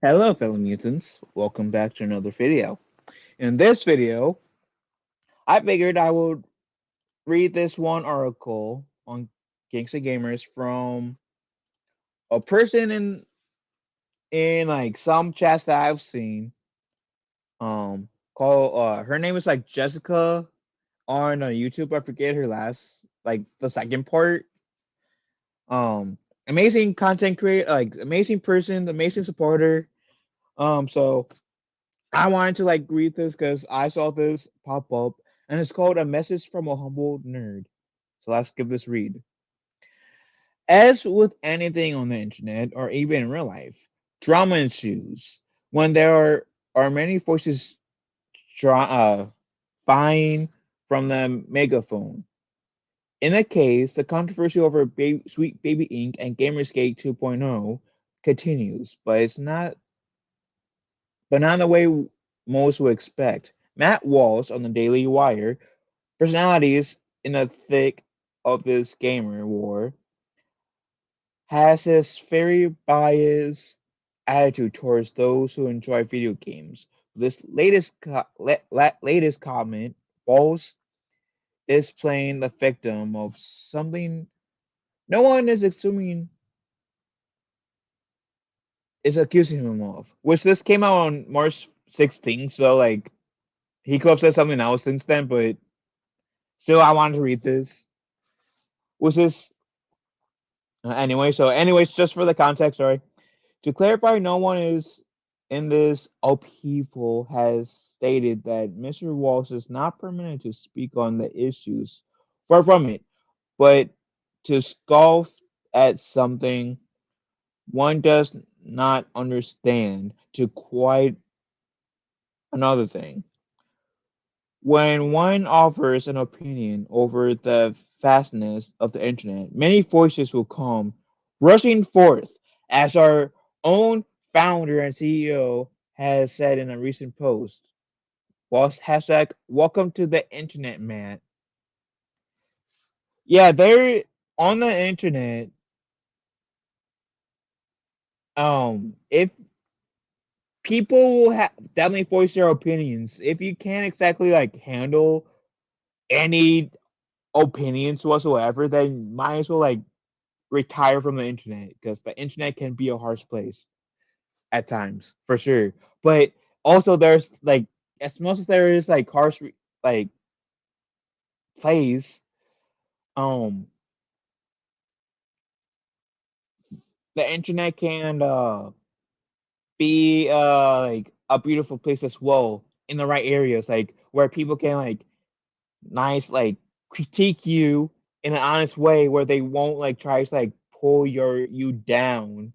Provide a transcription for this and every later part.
Hello, fellow mutants. Welcome back to another video. In this video, I figured I would read this one article on Gangsta Gamers from a person in like some chats that I've seen. Called her name is like Jessica on YouTube. I forget her last like the second part. Amazing content creator, like amazing person, amazing supporter. So I wanted to like read this because I saw this pop up, and it's called "A Message from a Humble Nerd." So let's give this read. As with anything on the internet or even in real life, drama ensues when there are many voices vying from the megaphone. In a case, the controversy over Sweet Baby Inc. and Gamersgate 2.0 continues, but not the way most would expect. Matt Walsh on the Daily Wire, personalities in the thick of this gamer war, has this very biased attitude towards those who enjoy video games. This latest comment, Walsh is playing the victim of something no one is assuming is accusing him of. Which this came out on March 16th, so like he could have said something else since then, but still I wanted to read this. Which is anyways, just for the context, sorry. To clarify, no one is in this upheaval has stated that Mr. Walsh is not permitted to speak on the issues. Far from it, but to scoff at something one does not understand to quite another thing. When one offers an opinion over the vastness of the internet, many voices will come rushing forth, as our own founder and CEO has said in a recent post. Was hashtag welcome to the internet, man. Yeah, they're on the internet. If people will definitely voice their opinions, if you can't exactly like handle any opinions whatsoever, then might as well like retire from the internet because the internet can be a harsh place at times for sure. But also there's like as much as there is like harsh like plays, um, the internet can be like a beautiful place as well in the right areas, like where people can like nice like critique you in an honest way where they won't like try to like pull you down.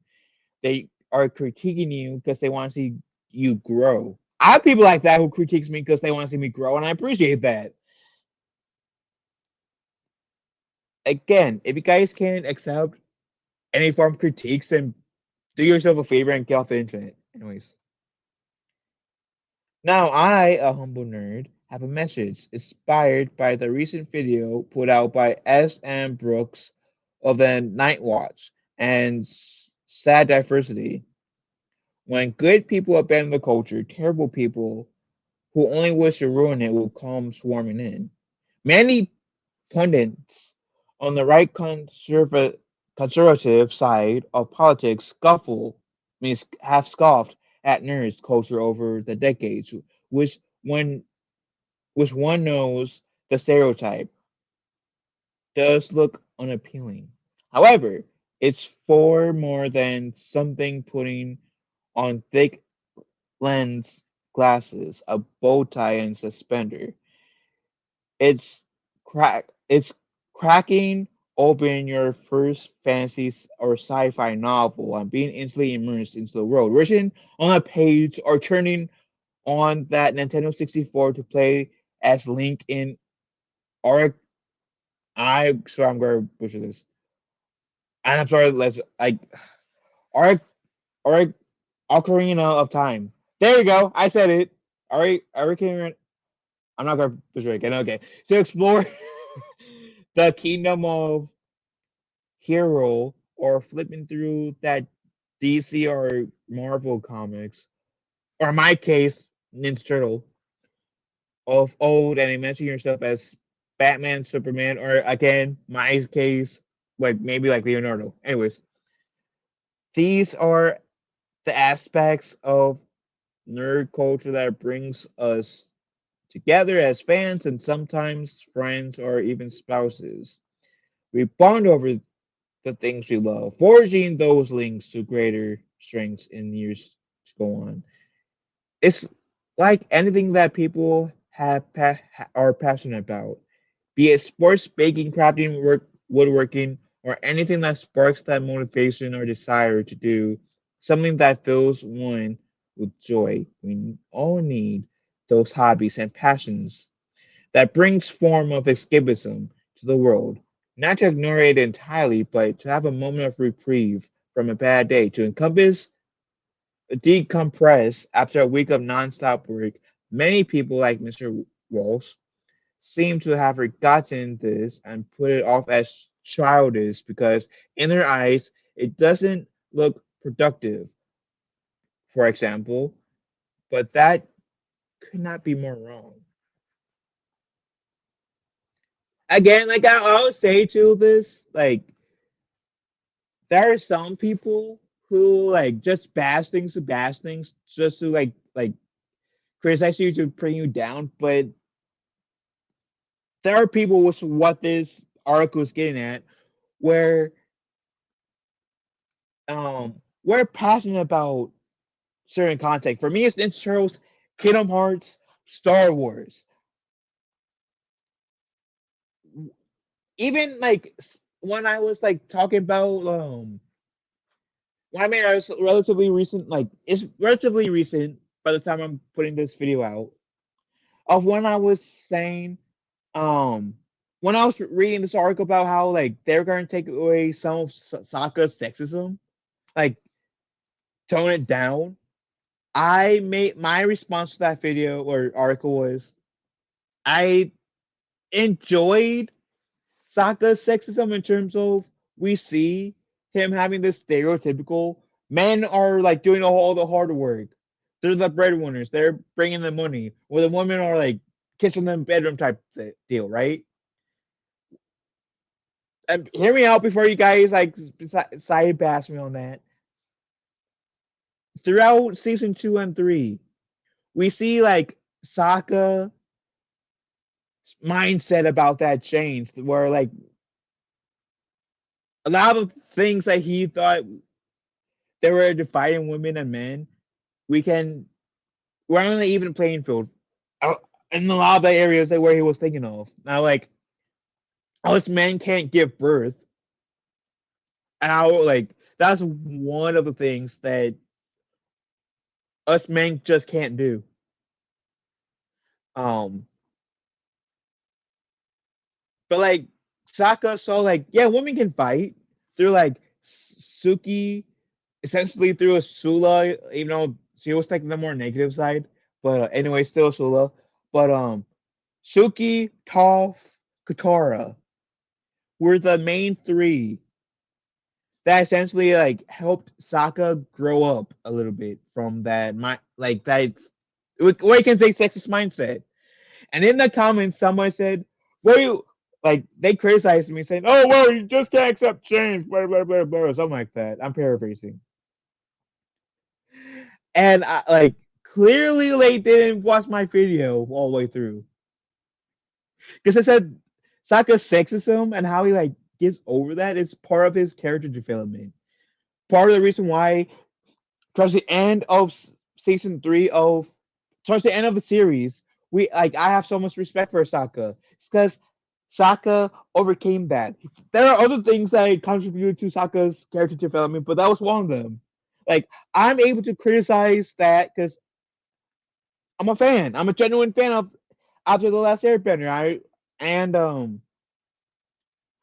They are critiquing you because they want to see you grow. I have people like that who critiques me because they want to see me grow, and I appreciate that. Again, if you guys can't accept any form of critiques, then do yourself a favor and get off the internet. Anyways, now I, a humble nerd, have a message inspired by the recent video put out by S.M. Brooks of the Night Watch and Sad Diversity. When good people abandon the culture, terrible people who only wish to ruin it will come swarming in. Many pundits on the right conservative side of politics means have scoffed at nerds culture over the decades, which when which one knows the stereotype does look unappealing. However, it's far more than something putting on thick lens glasses, a bow tie, and suspender. It's cracking open your first fantasy or sci-fi novel and being instantly immersed into the world, written on a page or turning on that Nintendo 64 to play as Link in Arc. I'm going to butcher this. And I'm sorry, let's like Arc Arc Ocarina of Time. There you go. I said it. Ocarina. I'm not going to butcher it again. Okay. To explore the kingdom of Hero or flipping through that DC or Marvel comics, or in my case, Ninja Turtle, of old, and imagine yourself as Batman, Superman, or again, my case, like maybe like Leonardo. Anyways, these are the aspects of nerd culture that brings us together as fans and sometimes friends or even spouses. We bond over the things we love, forging those links to greater strengths in years to go on. It's like anything that people are passionate about, be it sports, baking, crafting, woodworking, or anything that sparks that motivation or desire to do something that fills one with joy. We all need those hobbies and passions that brings form of escapism to the world. Not to ignore it entirely, but to have a moment of reprieve from a bad day, to encompass, decompress after a week of nonstop work. Many people, like Mr. Walsh, seem to have forgotten this and put it off as childish because, in their eyes, it doesn't look productive, for example. But that could not be more wrong. Again, like I always say to this, like there are some people who like just bash things just to like criticize you to bring you down, but there are people with what this article is getting at where we're passionate about certain content. For me, it's Ninja Turtles, Kingdom Hearts, Star Wars. Even like when I was like talking about when I mean I was relatively recent, like it's relatively recent by the time I'm putting this video out, of when I was saying um when I was reading this article about how like they're going to take away some of Sokka's sexism, like tone it down. I made my response to that video or article was I enjoyed Sokka's sexism in terms of we see him having this stereotypical men are like doing all the hard work. They're the breadwinners. They're bringing the money, where the women are like kissing them bedroom type deal, right? And hear me out before you guys like side bash me on that. Throughout season 2 and 3, we see like Sokka mindset about that changed, where like a lot of things that he thought they were dividing women and men, we can we're on an even playing field. uh, in a lot of the areas that where he was thinking of. Now, like us men can't give birth, and how like that's one of the things that us men just can't do. Um, but like Sokka saw like yeah, women can fight through like Suki, essentially through a Sula, even though she was taking the more negative side. But anyway, still Sula. But Suki, Toph, Katara were the main three that essentially like helped Sokka grow up a little bit from that like that or you can say sexist mindset. And in the comments, someone said, "Well, you like they criticized me saying, oh well, you just can't accept change, blah blah blah blah, something like that." I'm paraphrasing, and I like clearly they didn't watch my video all the way through because I said Sokka's sexism and how he like gets over that is part of his character development. Part of the reason why towards the end of season 3 of towards the end of the series, we like I have so much respect for Sokka. It's because Sokka overcame that. There are other things that contributed to Sokka's character development, but that was one of them. Like I'm able to criticize that because I'm a fan. I'm a genuine fan of After the Last Airbender. I and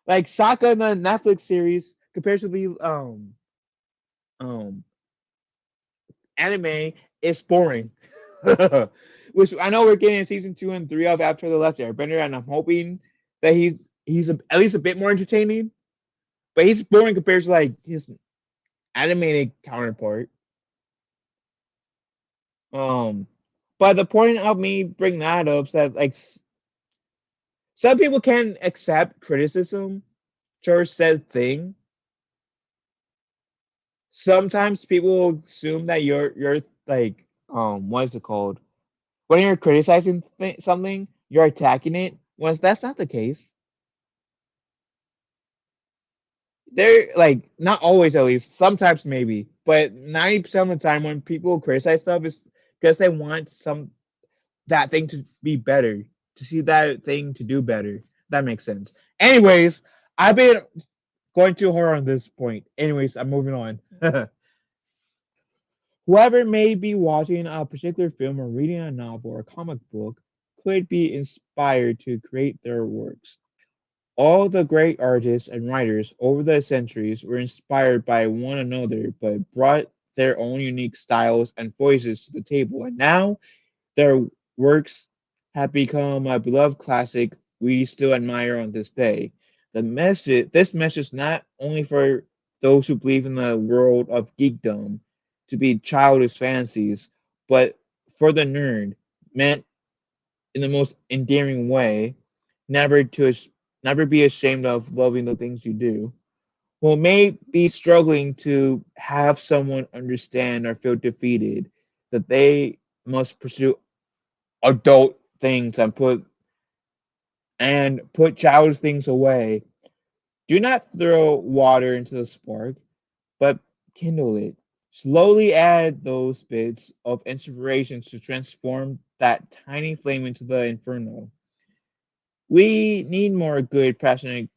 like Sokka in the Netflix series compared to the um anime is boring. Which I know we're getting in season 2 and 3 of After the Last Airbender, and I'm hoping that at least a bit more entertaining. But he's boring compared to like his animated counterpart. Um, but the point of me bringing that up is that like some people can accept criticism towards said thing. Sometimes people assume that you're like what is it called? When you're criticizing something, you're attacking it. Once that's not the case. They're like not always, at least sometimes maybe, but 90% of the time when people criticize stuff is because they want that thing to be better, to see that thing to do better. That makes sense. Anyways, I've been going too hard on this point. Anyways, I'm moving on. Whoever may be watching a particular film or reading a novel or comic book could be inspired to create their works. All the great artists and writers over the centuries were inspired by one another but brought their own unique styles and voices to the table, and now their works have become a beloved classic we still admire on this day. This message not only for those who believe in the world of geekdom to be childish fantasies, but for the nerd, meant in the most endearing way, never to never be ashamed of loving the things you do. Who may be struggling to have someone understand or feel defeated, that they must pursue adult things and put childish things away. Do not throw water into the spark, but kindle it. Slowly add those bits of inspiration to transform that tiny flame into the inferno. We need more good, passionate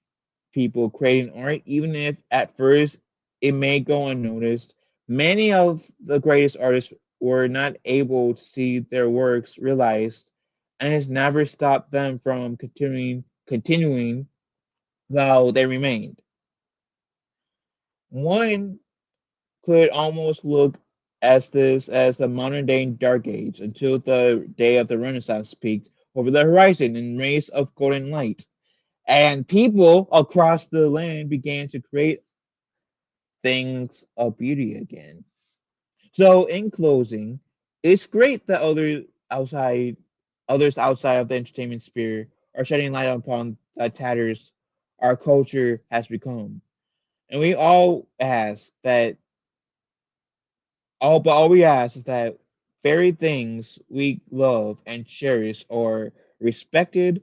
people creating art, even if at first it may go unnoticed. Many of the greatest artists were not able to see their works realized, and it's never stopped them from continuing while they remained. One could almost look as this as a modern day dark age until the day of the Renaissance peaked over the horizon in rays of golden light. And people across the land began to create things of beauty again. So, in closing, it's great that others outside of the entertainment sphere are shedding light upon the tatters our culture has become. And we all ask that all we ask is that very things we love and cherish are respected,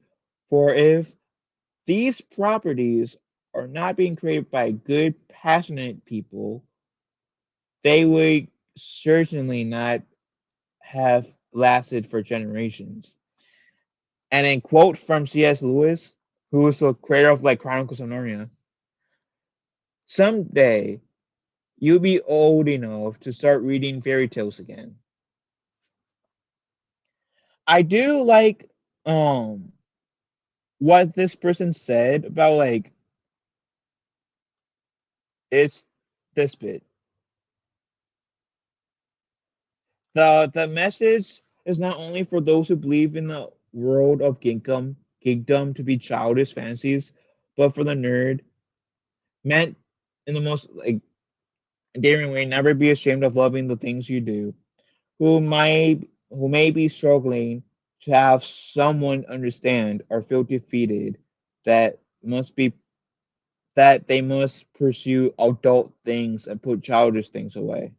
for if these properties are not being created by good, passionate people, they would certainly not have lasted for generations. And a quote from C.S. Lewis, who is the creator of like Chronicles of Narnia, someday you'll be old enough to start reading fairy tales again. I do like what this person said about like it's this bit. The message is not only for those who believe in the world of geekdom to be childish fantasies, but for the nerd, meant in the most like endearing way, never be ashamed of loving the things you do, who may be struggling to have someone understand or feel defeated, that must be that they must pursue adult things and put childish things away.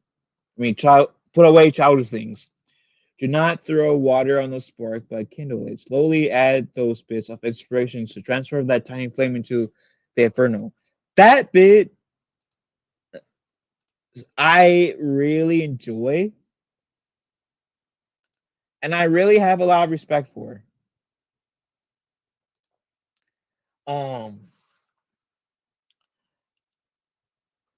Put away childish things. Do not throw water on the spark, but kindle it. Slowly add those bits of inspiration to transfer that tiny flame into the inferno. That bit I really enjoy, and I really have a lot of respect for. Um,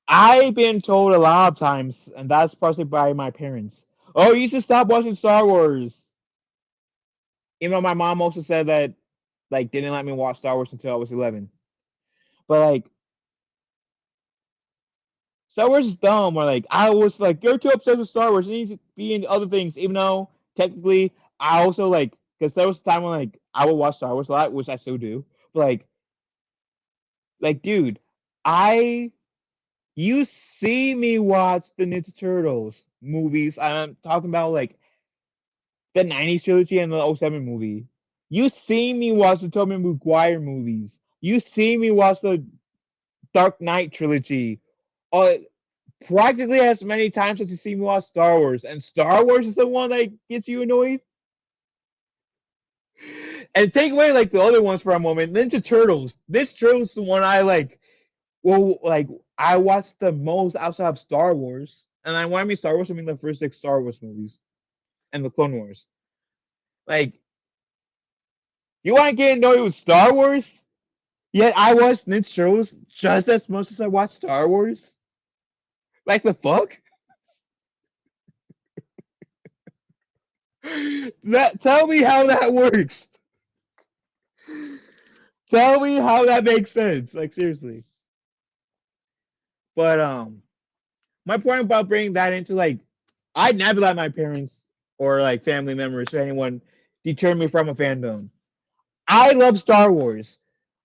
I've been told a lot of times, and that's partially by my parents. Oh, you should stop watching Star Wars. Even though my mom also said that, like, didn't let me watch Star Wars until I was 11. But like, Star Wars is dumb. Or like, I was like, you're too obsessed with Star Wars. You need to be into other things. Even though technically, I also like, because there was a time when like I would watch Star Wars a lot, which I still do. But like, dude, I You see me watch the Ninja Turtles movies. I'm talking about like the '90s trilogy and the '07 movie. You see me watch the Tobey Maguire movies. You see me watch the Dark Knight trilogy. Uh, Practically as many times as you see me watch Star Wars. And Star Wars is the one that gets you annoyed. And take away like the other ones for a moment. Ninja Turtles. This Turtles is the one I like. Well, like I watched the most outside of Star Wars. And I want me Star Wars, I mean the first 6 Star Wars movies and the Clone Wars. Like, you want to get annoyed with Star Wars? Yet I watched Ninja Turtles just as much as I watched Star Wars. Like the fuck? Tell me how that works. Tell me how that makes sense. Like seriously. But my point about bringing that into like, I'd never let my parents or like family members or anyone deter me from a fandom. I love Star Wars.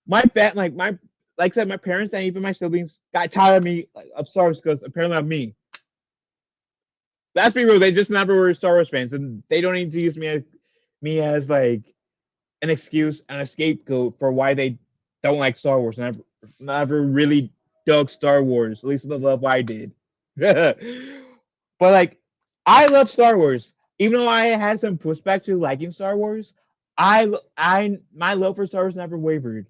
Like I said, my parents and even my siblings got tired of me of Star Wars because apparently of me. Let's be real, they just never were Star Wars fans, and they don't need to use me as like an excuse and a scapegoat for why they don't like Star Wars. Never really dug Star Wars, at least the love I did. But like, I love Star Wars, even though I had some pushback to liking Star Wars. My love for Star Wars never wavered.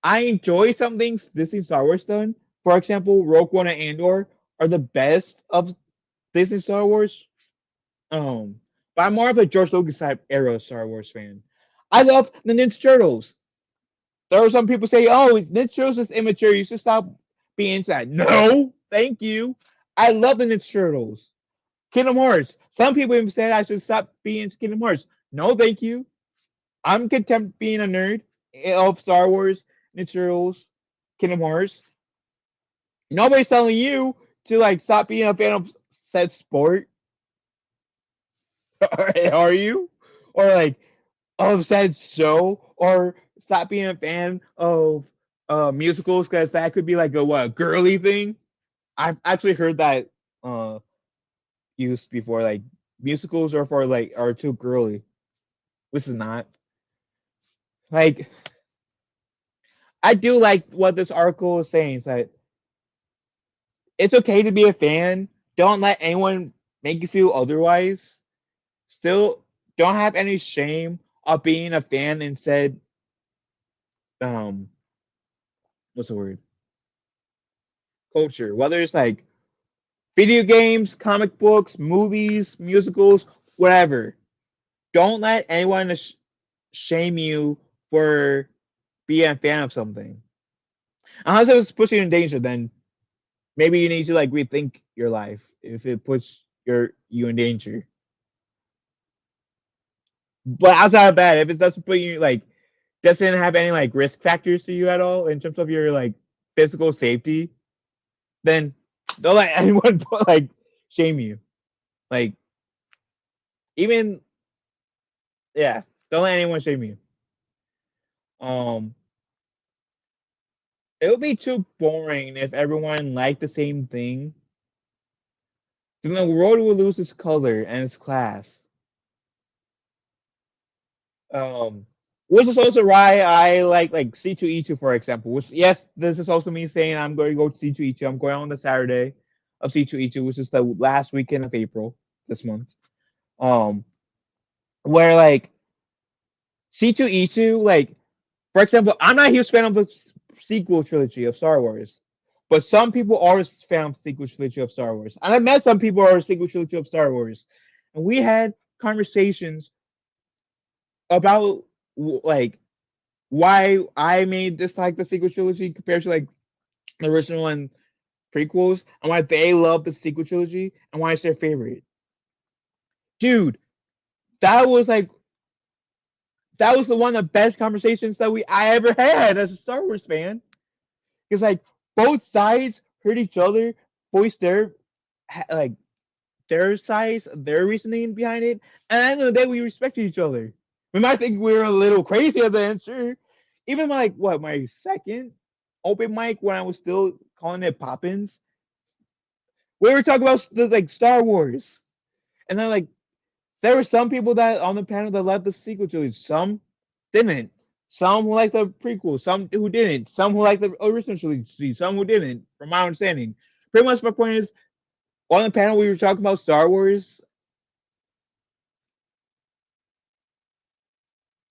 I enjoy some things Disney Star Wars done. For example, Rogue One and Andor are the best of Disney Star Wars. But I'm more of a George Lucas type era Star Wars fan. I love the Ninja Turtles. There are some people say, "Oh, Ninja Turtles is immature. You should stop being sad." No, thank you. I love the Ninja Turtles. Kingdom Hearts. Some people even said I should stop being into Kingdom Hearts. No, thank you. I'm content being a nerd of Star Wars, Ninja Turtles, Kingdom Hearts. Nobody's telling you to like stop being a fan of said sport. Are you? Or like of said show? Or stop being a fan of musicals because that could be like a girly thing. I've actually heard that uh used before. Like musicals are for like are too girly, which is not. Like I do like what this article is saying. Is that it's okay to be a fan. Don't let anyone make you feel otherwise. Still, don't have any shame of being a fan and said, um, what's the word? Culture. Whether it's like video games, comic books, movies, musicals, whatever. Don't let anyone shame you for being a fan of something. Unless it was pushing you in danger, then maybe you need to like rethink your life if it puts you in danger. But outside of that, if it doesn't put you like doesn't have any like risk factors to you at all in terms of your like physical safety, then don't let anyone put, like shame you. Like even yeah, don't let anyone shame you. Um, it would be too boring if everyone liked the same thing. Then the world will lose its color and its class. Um, which is also why I like C2E2 for example. Which yes, this is also me saying I'm going to go to C2E2. I'm going on the Saturday of C2E2, which is the last weekend of April this month. Um, where like C2E2, like for example, I'm not a huge fan of the sequel trilogy of Star Wars, but some people are a fan of the sequel trilogy of Star Wars, and I met some people who are a sequel trilogy of Star Wars, and we had conversations about like why I made this like the sequel trilogy compared to like the original and prequels, and why they love the sequel trilogy and why it's their favorite. Dude, that was like that was the one of the best conversations that I ever had as a Star Wars fan. Because like both sides heard each other voice like their sides, their reasoning behind it, and at the end of the day, we respected each other. We might think we were a little crazy at the end, sure. Even like what my second. open mic when I was still calling it Poppins. We were talking about like Star Wars, and then like there were some people that on the panel that liked the sequel trilogy. Some didn't. Some who liked the prequel. Some who didn't. Some who liked the original trilogy. Some who didn't. From my understanding, pretty much my point is on the panel we were talking about Star Wars,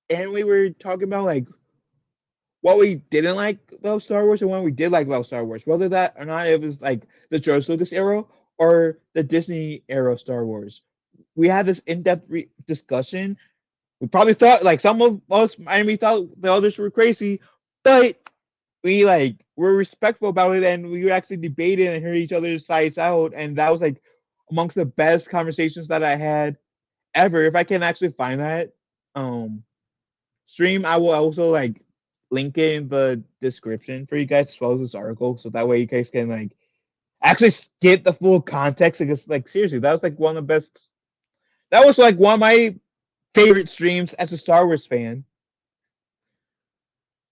and we were talking about like what we didn't like about Star Wars and what we did like about Star Wars. Whether that or not it was like the George Lucas era or the Disney era of Star Wars. We had this in-depth discussion. We probably thought like some of us maybe thought the others were crazy, but we like were respectful about it and we actually debated and heard each other's sides out, and that was like amongst the best conversations that I had ever. If I can actually find that um stream, I will also like link it in the description for you guys as well as this article, so that way you guys can like actually get the full context. Because like seriously, that was like one of the best. That was like one of my favorite streams as a Star Wars fan.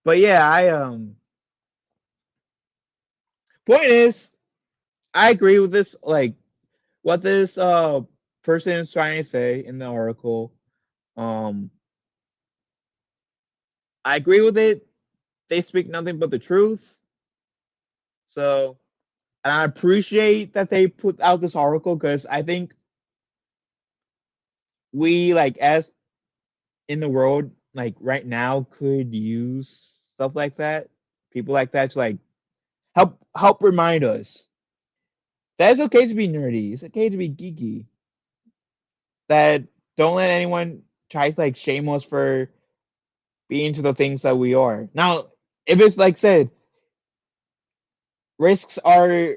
But yeah, I point is, I agree with this. Like what this person is trying to say in the article. Um, I agree with it. They speak nothing but the truth. So, and I appreciate that they put out this article because I think we like as in the world like right now could use stuff like that, people like that to like help remind us that it's okay to be nerdy, it's okay to be geeky, that don't let anyone try to like shame us for being into the things that we are. Now, if it's like said, risks are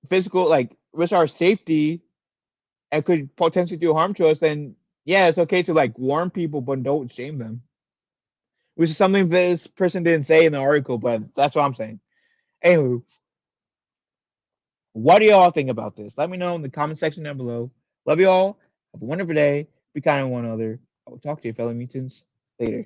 physical, like risks our safety and could potentially do harm to us, then yeah, it's okay to like warn people, but don't shame them. Which is something this person didn't say in the article, but that's what I'm saying. Anywho, what do y'all think about this? Let me know in the comment section down below. Love you all. Have a wonderful day. Be kind to one another. I will talk to you, fellow mutants, later.